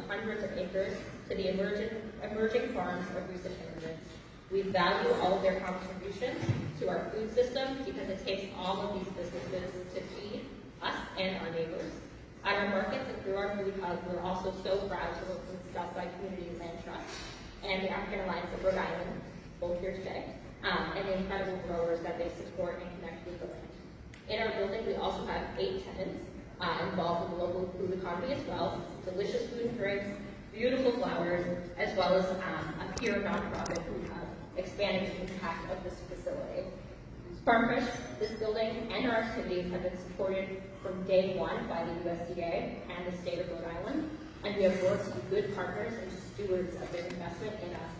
hundreds of acres to the emerging farms of recent immigrants. We value all of their contributions to our food system because it takes all of these businesses to feed us and our neighbors. At our markets and through our food hub, we're also so proud to work with Southside Community Land Trust and the African Alliance of Rhode Island, both here today, and the incredible growers that they support and connect with the land. In our building, we also have 8 tenants involved in the local food economy as well, delicious food and drinks, beautiful flowers, as well as a pure nonprofit food hub, expanding the impact of this facility. Farm Fresh, this building, and our activities have been supported from day one by the USDA and the state of Rhode Island, and we have worked to be good partners and stewards of their investment in us.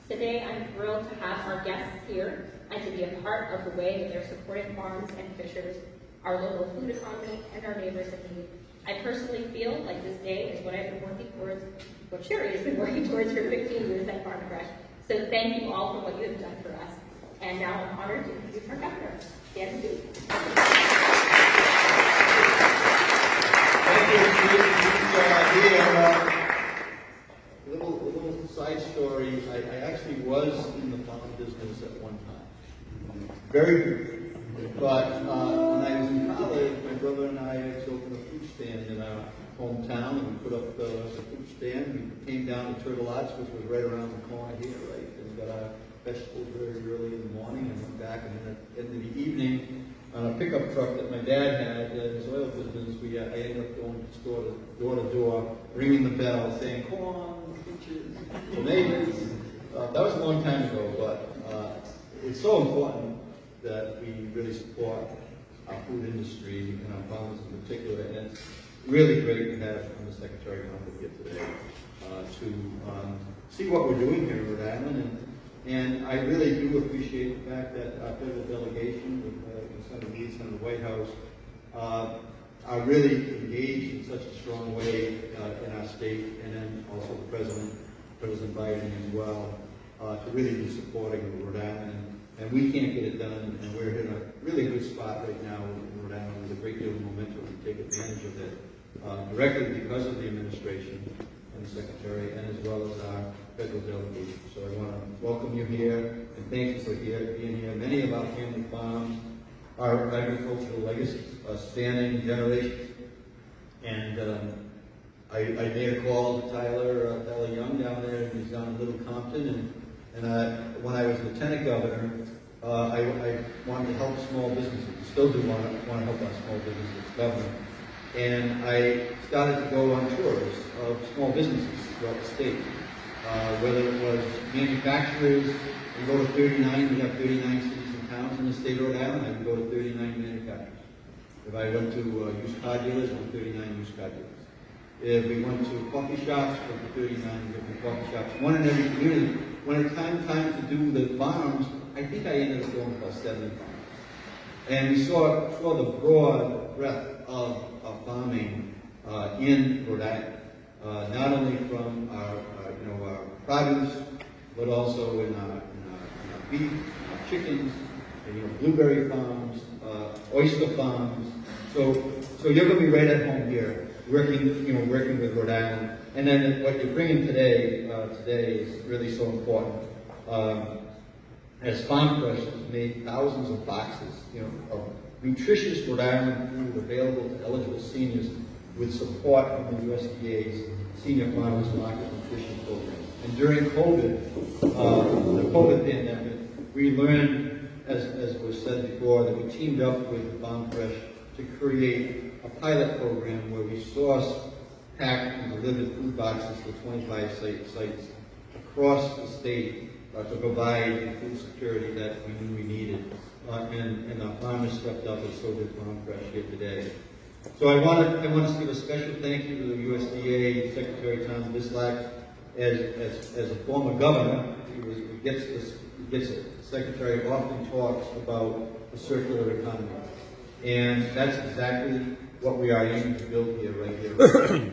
Today, I'm thrilled to have our guests here and to be a part of the way that they're supporting farms and fishers, our local food economy, and our neighbors in need. I personally feel like this day is what I've been working towards, what Sherry has been working towards for 15 years at Farm Fresh. So thank you all for what you have done for us. And now I'm honored to introduce our governor, Dan Duke. Thank you, Steve. A little side story. I actually was in the farm business at one time. Very briefly. But when I was in college, my brother and I opened a food stand in our hometown, and we put up the food stand. We came down to Turtle Arts, which was right around the corner here, right? And we got our vegetables very early in the morning and went back, and then at the evening, on a pickup truck that my dad had in his oil business, I ended up going door to door, ringing the bell, saying, corn, peaches, tomatoes. That was a long time ago, but it's so important that we really support our food industry and our farmers in particular, and it's really great to have the Secretary Muhammad here today to see what we're doing here in Rhode Island. And I really do appreciate the fact that our federal delegation with Senator Leeds and the White House are really engaged in such a strong way in our state, and then also the President Biden as well, to really be supporting Rhode Island. And we can't get it done, and we're in a really good spot right now in Rhode Island with a great deal of momentum to take advantage of it directly because of the administration and the Secretary, and as well as our federal delegation. So I want to welcome you here, and thank you for being here. Many of our family farms are agricultural legacies, spanning generations. And I made a call to Tyler Young down there, and he's down in Little Compton, and when I was lieutenant governor, I wanted to help small businesses. Still do want to help our small businesses governor. And I started to go on tours of small businesses throughout the state. Whether it was manufacturers, we go to 39, we have 39 cities and towns in the state of Rhode Island, I would go to 39 manufacturers. If I went to used car dealers, I went to 39 used car dealers. If we went to coffee shops, we went to 39 different coffee shops, one in every community. When it came time to do the farms, I think I ended up going about 70 farms. And we saw the broad breadth of farming in Rhode Island, not only from our produce, but also in our beef, our chickens, and, blueberry farms, oyster farms. So you're going to be right at home here, working with Rhode Island. And then what you're bringing today is really so important. As Farm Fresh has made thousands of boxes, of nutritious Rhode Island food available to eligible seniors with support from the USDA's Senior Farmers Market Nutrition Program. And during COVID, the COVID pandemic, we learned, as was said before, that we teamed up with Farm Fresh to create a pilot program where we source, pack, and delivered food boxes to 25 sites across the state to provide the food security that we knew we needed. And our farmers stepped up, and so did Farm Fresh here today. So I want to give a special thank you to the USDA Secretary Tom Bislak. As a former governor, he gets it. The Secretary often talks about the circular economy. And that's exactly what we are aiming to build here, right here.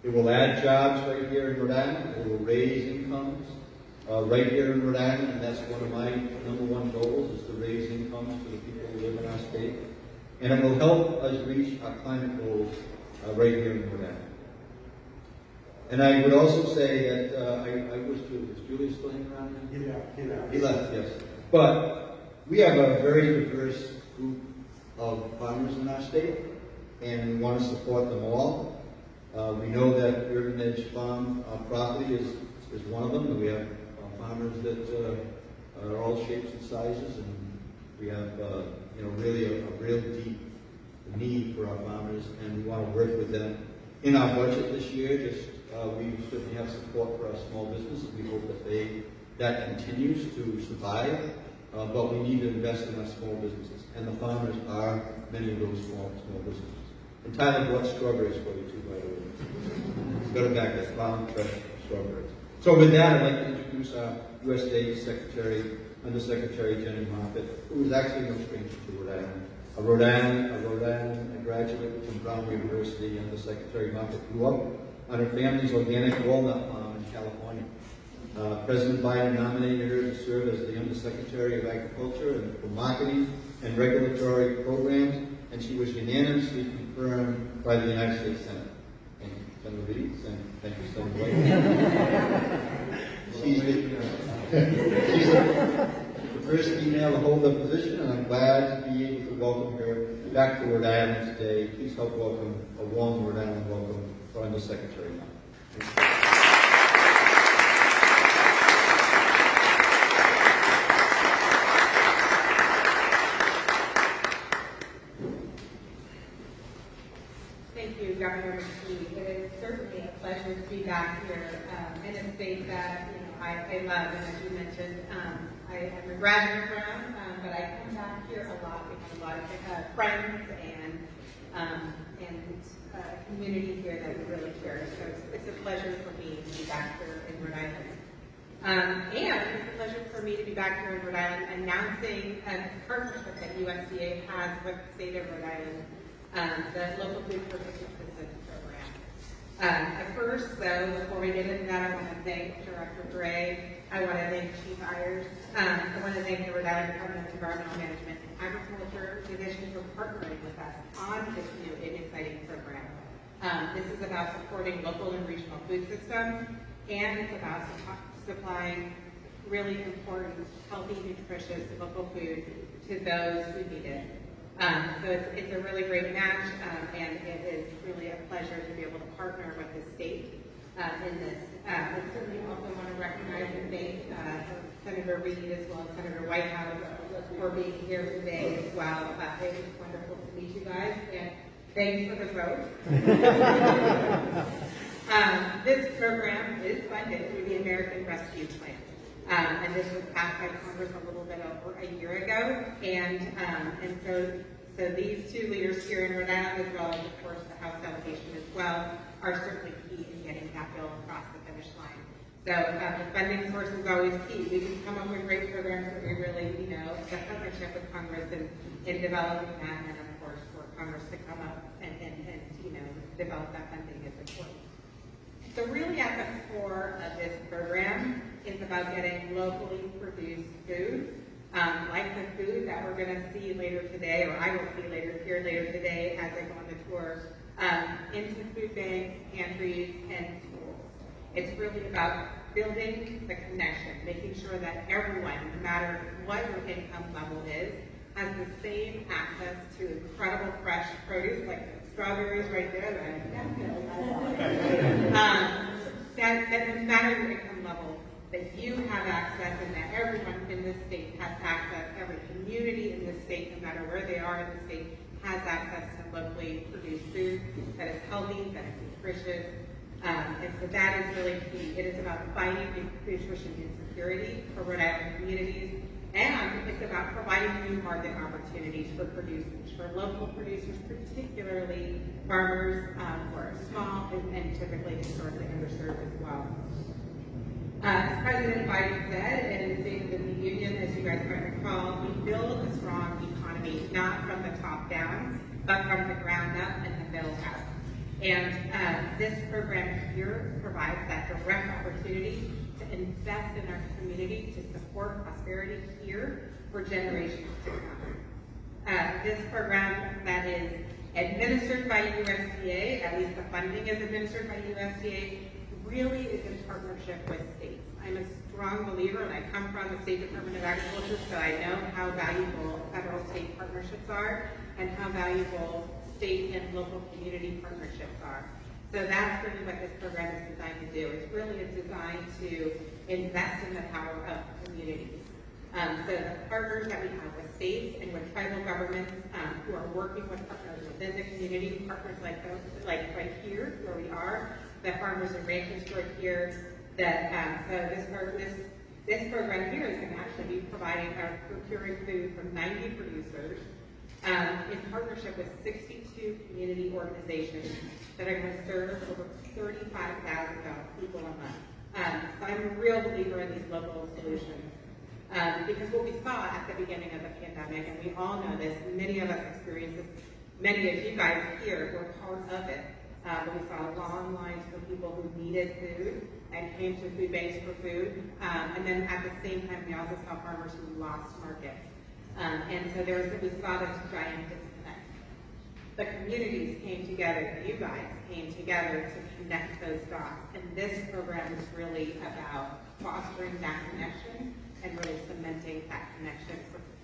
It will add jobs right here in Rhode Island. It will raise incomes right here in Rhode Island, and that's one of my #1 goals, is to raise incomes for the people who live in our state. And it will help us reach our climate goals right here in Rhode Island. And I would also say that I wish is Julia still hanging around here? He left, yes. But we have a very diverse group of farmers in our state, and we want to support them all. We know that Urban Edge Farm property is one of them, and we have farmers that are all shapes and sizes, and we have really a real deep need for our farmers, and we want to work with them. In our budget this year, we certainly have support for our small businesses. We hope that continues to survive, but we need to invest in our small businesses, and the farmers are many of those small businesses. And Tyler brought strawberries for you too, by the way. Got it back there, farm fresh strawberries. So with that, I'd like to introduce our USDA Secretary, Undersecretary Jenny Moffett, who is actually no stranger to Rhode Island. A Rhode Island graduate from Brown University, Undersecretary Moffett grew up on her family's organic walnut farm in California. President Biden nominated her to serve as the Undersecretary of Agriculture and for Marketing and Regulatory Programs, and she was unanimously confirmed by the United States Senate. Thank you, Senator Reed, and thank you, Senator White. She's the first female to hold the position, and I'm glad to be able to welcome her back to Rhode Island today. Please help welcome a warm Rhode Island welcome for Undersecretary. Thank you, Governor McKee. It is certainly a pleasure to be back here in a state that I love, and as you mentioned, I am a graduate from, but I come back here a lot. We have a lot of friends and a community here that we really cherish. So it's a pleasure for me to be back here in Rhode Island. And it's a pleasure for me to be back here in Rhode Island announcing a partnership that USDA has with the state of Rhode Island, the Local Food Purchase Assistance Program. First, though, before we get into that, I want to thank Director Gray. I want to thank Chief Ayers. I want to thank the Rhode Island Department of Environmental Management and Agriculture Division for partnering with us on this new and exciting program. This is about supporting local and regional food systems, and it's about supplying really important, healthy, nutritious local food to those who need it. So it's a really great match, and it is really a pleasure to be able to partner with the state in this. I certainly also want to recognize and thank Senator Reed as well as Senator Whitehouse for being here today as well. It was wonderful to meet you guys, and thanks for the vote. This program is funded through the American Rescue Plan. And this was passed by Congress a little bit over a year ago, and so these two leaders here in Rhode Island, as well as of course the House delegation as well, are certainly key in getting that bill across the finish line. So the funding source is always key. We can come up with great programs, but we really, the partnership with Congress in developing that, and of course for Congress to come up and develop that funding is important. So really at the core of this program is about getting locally produced food, like the food that we're going to see later today, or I will see later today as I go on the tour, into food banks, pantries, and schools. It's really about building the connection, making sure that everyone, no matter what your income level is, has the same access to incredible fresh produce, like the strawberries right there that no matter your income level, that you have access, and that everyone in this state has access, every community in this state, no matter where they are in the state, has access to locally produced food that is healthy, that is nutritious, and so that is really key. It is about fighting nutrition insecurity for Rhode Island communities, and it's about providing new market opportunities for producers, for local producers, particularly farmers who are small and typically historically underserved as well. As President Biden said in the State of the Union, as you guys might recall, we build a strong economy not from the top down, but from the ground up and the middle out. And this program here provides that direct opportunity to invest in our community, to support prosperity here for generations to come. This program that is administered by USDA, at least the funding is administered by USDA, really is in partnership with states. I'm a strong believer, and I come from the State Department of Agriculture, so I know how valuable federal-state partnerships are and how valuable state and local community partnerships are. So that's really what this program is designed to do. It's really designed to invest in the power of communities. So the partners that we have with states and with tribal governments who are working with partners within the community, partners like right here where we are, the farmers and ranchers who are here, that so this program here is going to actually be providing or procuring food from 90 producers in partnership with 62 community organizations that are going to serve over 35,000 people a month. So I'm a real believer in these local solutions. Because what we saw at the beginning of the pandemic, and we all know this, many of us experienced this, many of you guys here were part of it. We saw long lines for people who needed food and came to food banks for food. And then at the same time, we also saw farmers who lost markets. And so we saw this giant disconnect. The communities came together, you guys came together to connect those dots. And this program is really about fostering that connection and really cementing that connection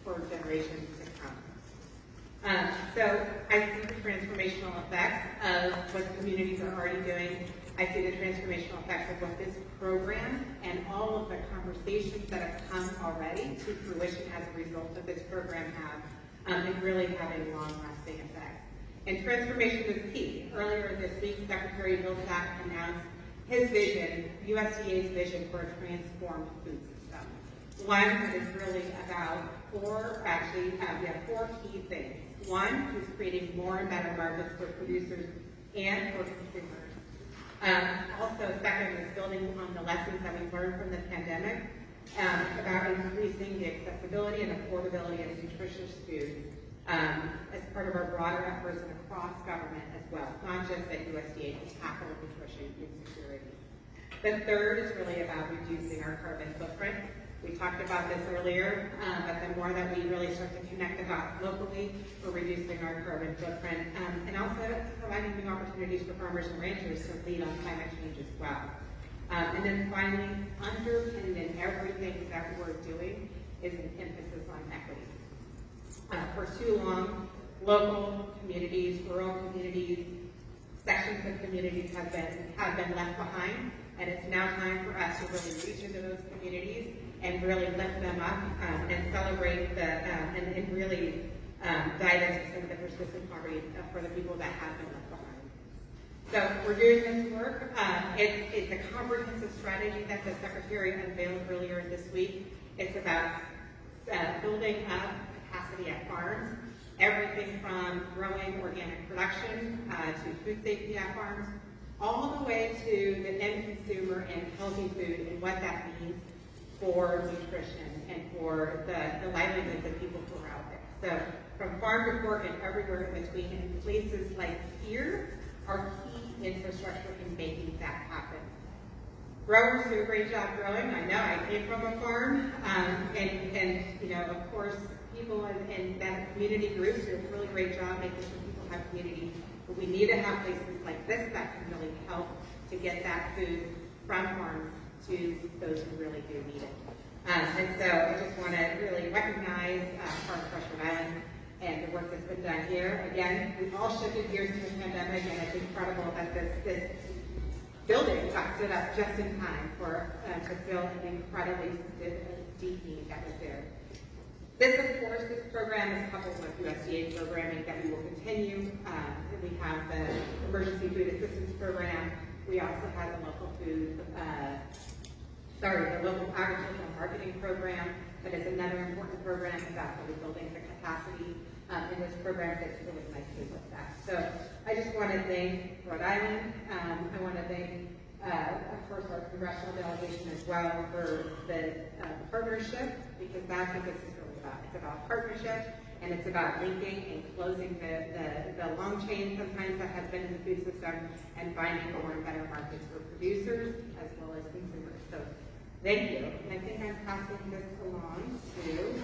for generations to come. So I see the transformational effects of what communities are already doing. I see the transformational effects of what this program and all of the conversations that have come already to fruition as a result of this program have, and really having long-lasting effects. And transformation is key. Earlier this week, Secretary Vilsack announced his vision, USDA's vision for a transformed food system. One that is really about we have four key things. One is creating more and better markets for producers and for consumers. Also, second is building on the lessons that we've learned from the pandemic about increasing the accessibility and affordability of nutritious food as part of our broader efforts and across government as well, not just at USDA to tackle nutrition insecurity. The third is really about reducing our carbon footprint. We talked about this earlier, but the more that we really start to connect the dots locally, we're reducing our carbon footprint, and also providing new opportunities for farmers and ranchers to lead on climate change as well. And then finally, underpinned in everything that we're doing is an emphasis on equity. For too long, local communities, rural communities, sections of communities have been left behind, and it's now time for us to really reach into those communities and really lift them up and celebrate and really dive into some of the persistent poverty for the people that have been left behind. So we're doing this work. It's a comprehensive strategy that the Secretary unveiled earlier this week. It's about building up capacity at farms, everything from growing organic production to food safety at farms, all the way to the end consumer and healthy food and what that means for nutrition and for the livelihoods of people who are out there. So from farm to fork and everywhere in between, and places like here are key infrastructure in making that happen. Growers do a great job growing. I know I came from a farm, and you know, of course, people in that community groups do a really great job making sure people have community. But we need to have places like this that can really help to get that food from farms to those who really do need it. And so I just want to really recognize Farm Fresh Rhode Island and the work that's been done here. Again, we've all shifted gears to the pandemic, and it's incredible that this building got stood up just in time to fill an incredibly deep need that was there. This, of course, this program is coupled with USDA programming that we will continue. We have the Emergency Food Assistance Program. We also have the local agricultural marketing program. That is another important program about really building the capacity. And this program fits really nicely with that. So I just want to thank Rhode Island. I want to thank, of course, our congressional delegation as well for the partnership, because that's what this is really about. It's about partnership, and it's about linking and closing the long chain sometimes that has been in the food system and finding more and better markets for producers as well as consumers. So thank you. And I think I'm passing this along to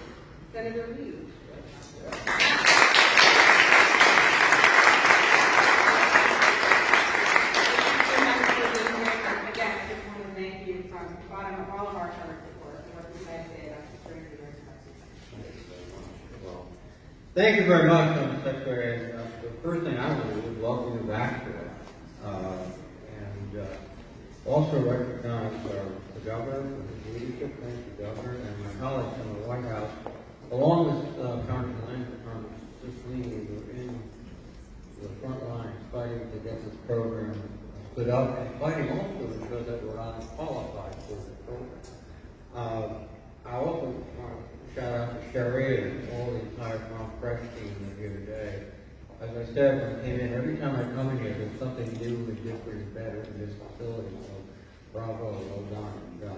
Senator Reed. the bottom of all of our charter support, and what you guys say about securing the university. Well, thank you very much, Madam Secretary. The first thing I want to do is welcome you back to it. And also recognize the governor for his leadership. Thank you, Governor, and my colleagues in the White House, along with Congressman Langford from Cicely, who are in the front lines fighting to get this program stood up and fighting also to show that we're not qualified for this program. I also want to shout out to Sherry and all the entire Mon-Friday team that are here today. As I said when I came in, every time I come in here, there's something new and different and better in this facility. So bravo, well done. And,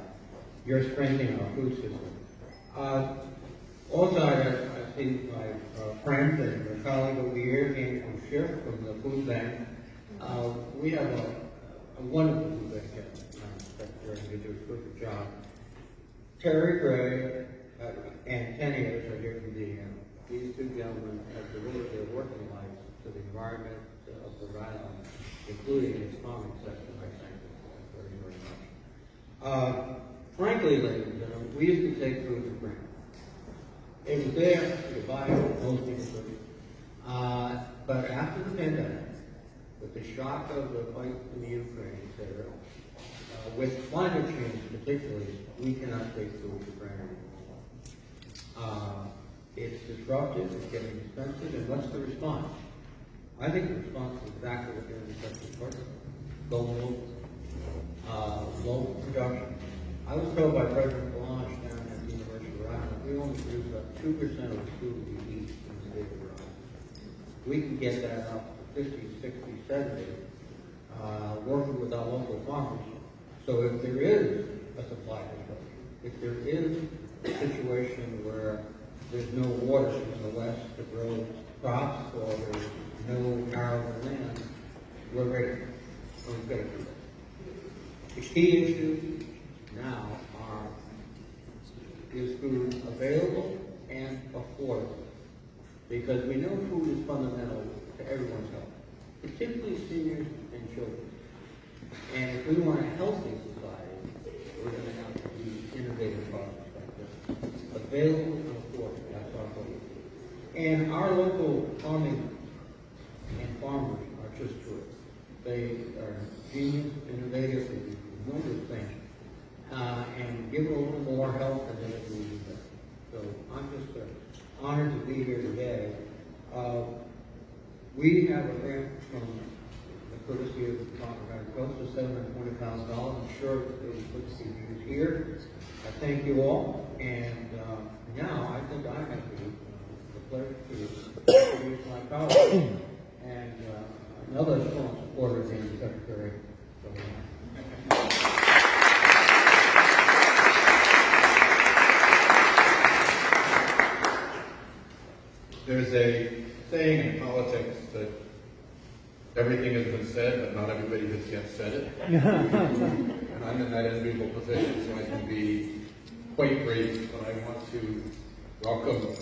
you're strengthening our food system. Also, I see my friend and my colleague over here came from SHIP, from the food bank. We have a wonderful food bank here. Secretary, you do a terrific job. Terry Gray and 10 years are here from DM. These two gentlemen have devoted their working lives to the environment of Rhode Island, including its farming sector. I thank them very, very much. Frankly, ladies and gentlemen, we used to take food for granted. It was there, you could buy it, most people couldn't. But after the pandemic, with the shock of the fight in the Ukraine, etc., with climate change particularly, we cannot take food for granted anymore. It's disruptive, it's getting expensive, and what's the response? I think the response is exactly what the Secretary said. Go local. Local production. I was told by President Blanche down at the University of Rhode Island, we only produce about 2% of the food we eat in the state of Rhode Island. We can get that up to 50, 60, 70, working with our local farmers. So if there is a supply disruption, if there is a situation where there's no water in the west to grow crops, or there's no arable land, we're ready. We're ready for that. The key issues now are, is food available and affordable? Because we know food is fundamental to everyone's health, particularly seniors and children. And if we want a healthy society, we're going to have to use innovative products like this. Available and affordable, that's our goal. And our local farming and farmers are just terrific. They are genius, innovative, they do wonderful things. And give it a little more help and then it will be better. So I'm just honored to be here today. We have a grant from the courtesy of the Department of Agriculture, $720,000. I'm sure that they will put some use here. I thank you all, and now I think I have the pleasure to introduce my colleague and another strong supporter of the Secretary. There's a saying in politics that everything has been said, but not everybody has yet said it. And I'm in that enviable position, so I can be quite brief, but I want to welcome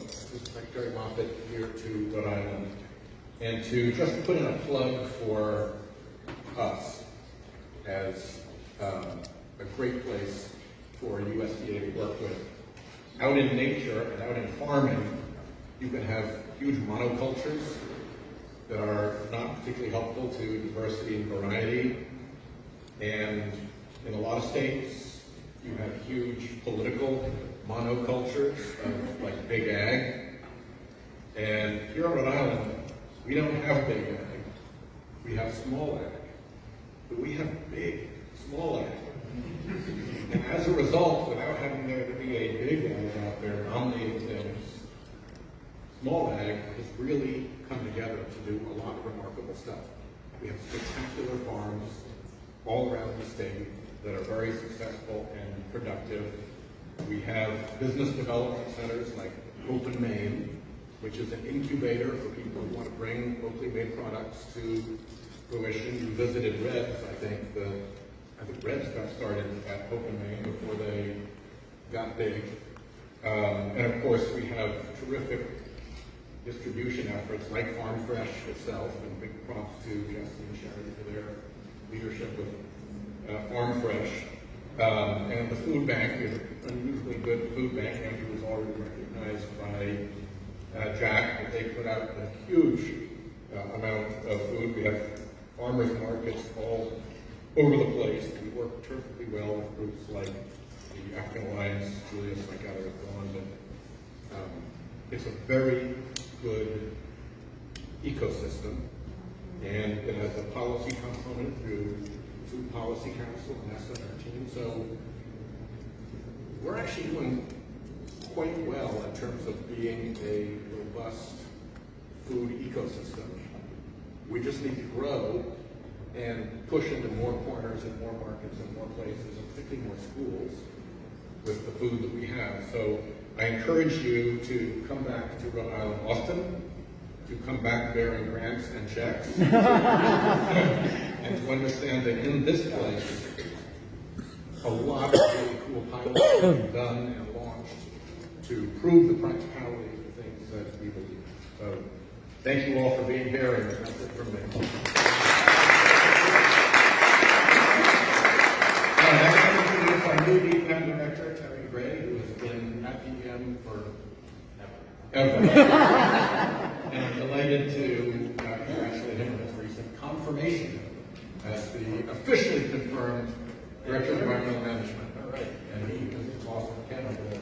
Secretary Moffitt here to Rhode Island and to just put in a plug for us as a great place for USDA to work with. Out in nature and out in farming, you can have huge monocultures that are not particularly helpful to diversity and variety. And in a lot of states, you have huge political monocultures of like big ag. And here on Rhode Island, we don't have big ag. We have small ag. But we have big, small ag. And as a result, without having there to be a big ag out there dominating things, small ag has really come together to do a lot of remarkable stuff. We have spectacular farms all around the state that are very successful and productive. We have business development centers like Open Maine, which is an incubator for people who want to bring locally made products to fruition. You visited Red's, I think Red's got started at Open Maine before they got big. And of course, we have terrific distribution efforts like Farm Fresh itself, and big props to Jesse and Sherry for their leadership with Farm Fresh. And the food bank, we have an unusually good food bank. Andrew was already recognized by Jack, but they put out a huge amount of food. We have farmers markets all over the place. We work terrifically well with groups like the African Alliance, Julius, I got it going, but it's a very good ecosystem, and it has a policy component through Food Policy Council, and that's on our team. So we're actually doing quite well in terms of being a robust food ecosystem. We just need to grow and push into more corners and more markets and more places, and particularly more schools with the food that we have. So I encourage you to come back to Rhode Island often, to come back bearing grants and checks, and to understand that in this place, a lot of really cool pilots have been done and launched to prove the practicality of the things that we believe. So thank you all for being here, and that's it from me. Next, I'm going to introduce our new DPM director, Terry Gray, who has been at DPM for ever. And I'm delighted to congratulate him on his recent confirmation as the officially confirmed Director of Environmental Management. All right. And he is awesome. Ken over there.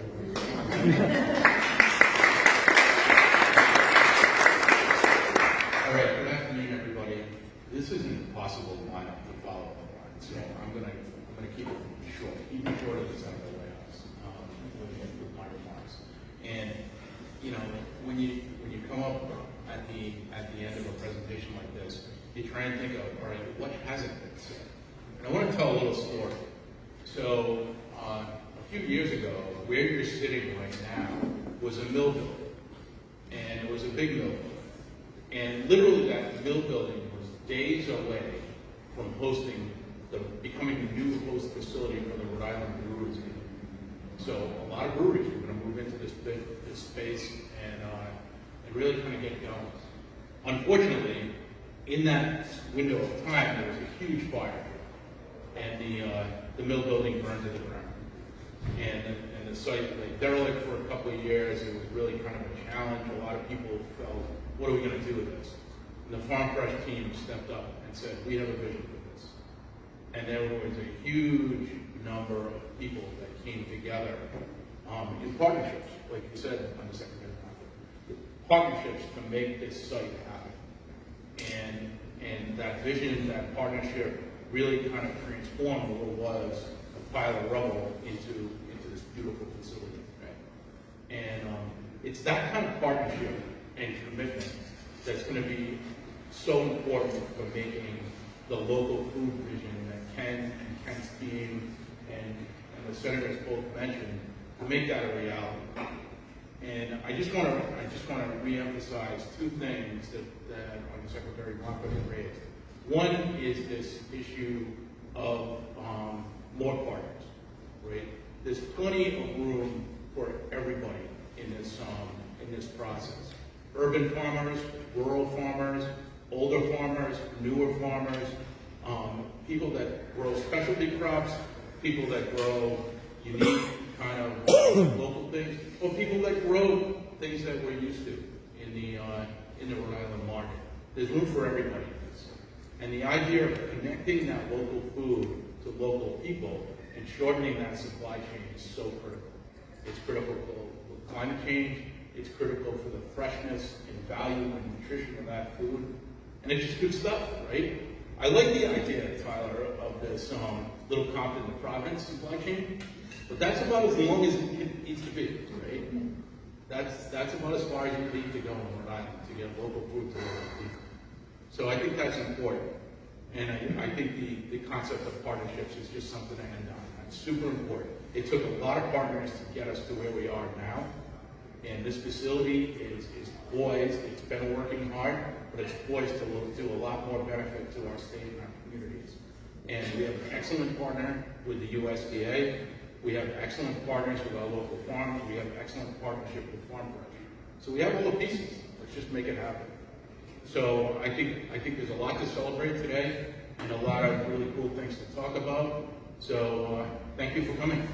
All right. Good afternoon, everybody. This isn't possible lineup to follow up on, so I'm gonna keep it short. Even shorter than some of the layouts with my remarks. And you know, when you come up at the end of a presentation like this, you try and think of, all right, what hasn't been said? And I want to tell a little story. So a few years ago, where you're sitting right now was a mill building, and it was a big mill building. And literally that mill building was days away from becoming the new host facility for the Rhode Island Breweries. So a lot of breweries were going to move into this space and really kind of get going. Unfortunately, in that window of time, there was a huge fire, and the mill building burned to the ground. And the site lay derelict for a couple of years. It was really kind of a challenge. A lot of people felt, what are we going to do with this? And the Farm Fresh team stepped up and said, we have a vision for this. And there was a huge number of people that came together in partnerships, like you said, Under Secretary Conklin, partnerships to make this site happen. And that vision, that partnership really kind of transformed what was a pile of rubble into this beautiful facility, right? And it's that kind of partnership and commitment that's going to be so important for making the local food vision that Ken and Ken's team and the senators both mentioned, to make that a reality. And I just want to reemphasize two things that Secretary Conklin raised. One is this issue of more partners, right? There's plenty of room for everybody in this process. Urban farmers, rural farmers, older farmers, newer farmers, people that grow specialty crops, people that grow unique kind of local things, or people that grow things that we're used to in the Rhode Island market. There's room for everybody in this. And the idea of connecting that local food to local people and shortening that supply chain is so critical. It's critical for climate change. It's critical for the freshness and value and nutrition of that food. And it's just good stuff, right? I like the idea, Tyler, of this Little Compton to Providence supply chain, but that's about as long as it needs to be, right? That's about as far as you need to go in Rhode Island to get local food to local people. So I think that's important. And I think the concept of partnerships is just something to end on. That's super important. It took a lot of partners to get us to where we are now. And this facility is poised, it's been working hard, but it's poised to do a lot more benefit to our state and our communities. And we have an excellent partner with the USDA. We have excellent partners with our local farms. We have excellent partnership with Farm Fresh. So we have all the pieces. Let's just make it happen. So I think there's a lot to celebrate today and a lot of really cool things to talk about. So thank you for coming.